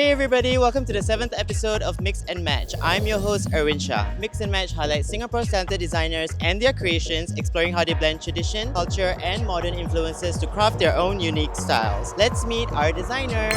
Hey everybody, welcome to the 7th episode of Mix and Match. I'm your host Erwinshah. Mix and Match highlights Singapore's talented designers and their creations, exploring how they blend tradition, culture, and modern influences to craft their own unique styles. Let's meet our designer.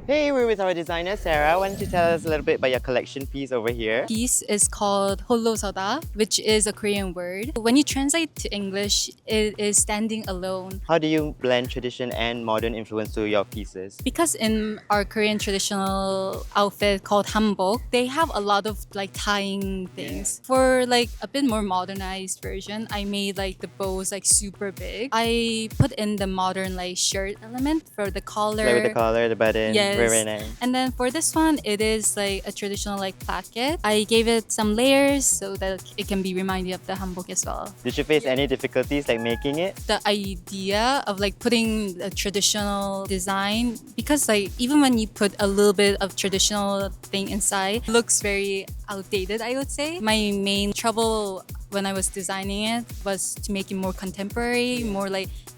Hey, we're with our designer, Sarah. Why don't you tell us a little bit about your collection piece over here? Piece is called Hol-ro-sso-da, which is a Korean word. When you translate to English, it is standing alone. How do you blend tradition and modern influence to your pieces? Because in our Korean traditional outfit called hanbok, they have a lot of tying things. For a bit more modernized version, I made the bows super big. I put in the modern shirt element for the collar. With the collar, the button. Yes. Very nice. And then for this one, it is a traditional placket. I gave it some layers so that it can be reminding of the hanbok as well. Did you face any difficulties making it? The idea of putting a traditional design, because even when you put a little bit of traditional thing inside, it looks very outdated, I would say. My main trouble when I was designing it was to make it more contemporary, more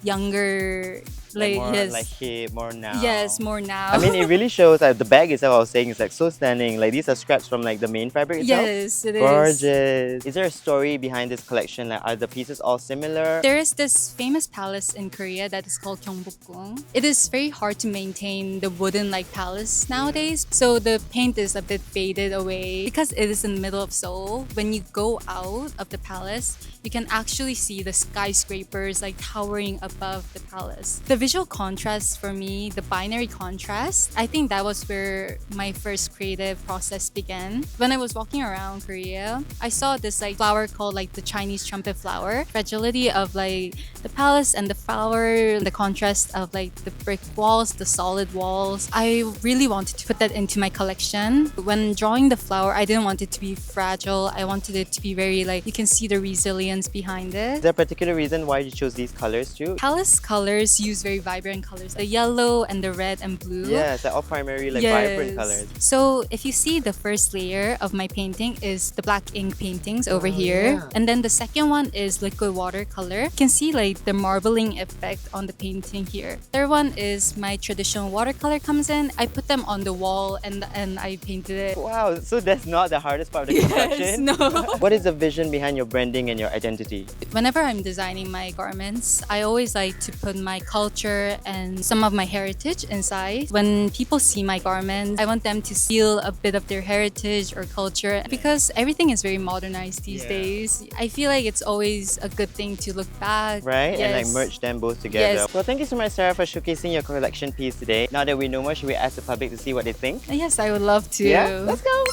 younger, more yes. hip, more now. Yes, more now. I mean, it really shows the bag itself, I was saying, is so stunning. These are scraps from the main fabric itself. Yes, it is. Gorgeous. Is there a story behind this collection? Are the pieces all similar? There is this famous palace in Korea that is called Gyeongbokgung. It is very hard to maintain the wooden palace nowadays, so the paint is a bit faded away. Because it is in the middle of Seoul, when you go out of the palace, you can actually see the skyscrapers towering above the palace. The visual contrast for me, the binary contrast, I think that was where my first creative process began. When I was walking around Korea, I saw this flower called the Chinese trumpet flower. Fragility of the palace and the flower, the contrast of the brick walls, the solid walls. I really wanted to put that into my collection. When drawing the flower, I didn't want it to be fragile. I wanted it to be very you can see the resilience behind it. Is there a particular reason why you chose these colors too? Palace colors use very vibrant colors. The yellow and the red and blue. Yes, they're all primary vibrant colors. So if you see, the first layer of my painting is the black ink paintings over here. Yeah. And then the second one is liquid watercolor. You can see the marbling effect on the painting here. Third one is my traditional watercolor comes in. I put them on the wall and I painted it. Wow, so that's not the hardest part of the construction? Yes, no. What is the vision behind your branding and your identity? Whenever I'm designing my garments, I always like to put my culture and some of my heritage inside. When people see my garments, I want them to feel a bit of their heritage or culture, because everything is very modernized these days. I feel it's always a good thing to look back. Right? Yes. And merge them both together. Yes. Well, thank you so much, Sarah, for showcasing your collection piece today. Now that we know more, should we ask the public to see what they think? Yes, I would love to. Yeah? Let's go!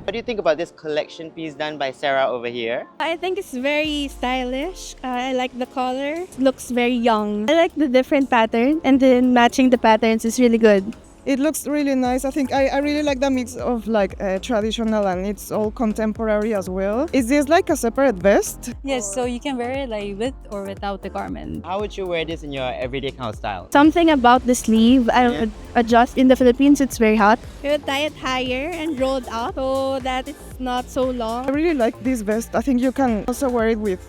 What do you think about this collection piece done by Sarah over here? I think it's very stylish. I like the color. It looks very young. I like the different pattern, and then matching the patterns is really good. It looks really nice. I think I really like the mix of traditional and it's all contemporary as well. Is this a separate vest? Yes, so you can wear it with or without the garment. How would you wear this in your everyday kind of style? Something about the sleeve, I would adjust. In the Philippines, it's very hot. We would tie it higher and rolled up so that it's not so long. I really like this vest. I think you can also wear it with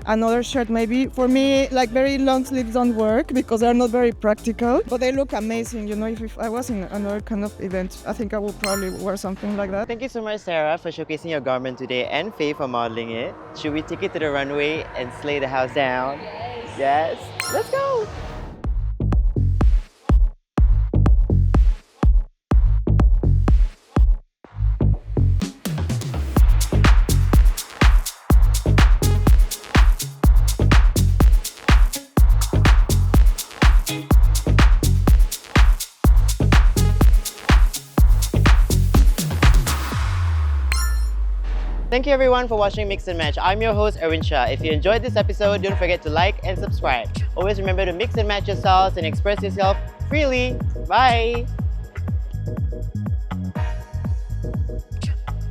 another shirt maybe. For me, very long sleeves don't work because they're not very practical, but they look amazing. If I was in another kind of event, I think I would probably wear something like that. Thank you so much, Sarah, for showcasing your garment today, and Faye for modeling it. Should we take it to the runway and slay the house down? Yes. Let's go! Thank you everyone for watching Mix and Match. I'm your host Erwinshah. If you enjoyed this episode, don't forget to like and subscribe. Always remember to mix and match your styles and express yourself freely. Bye!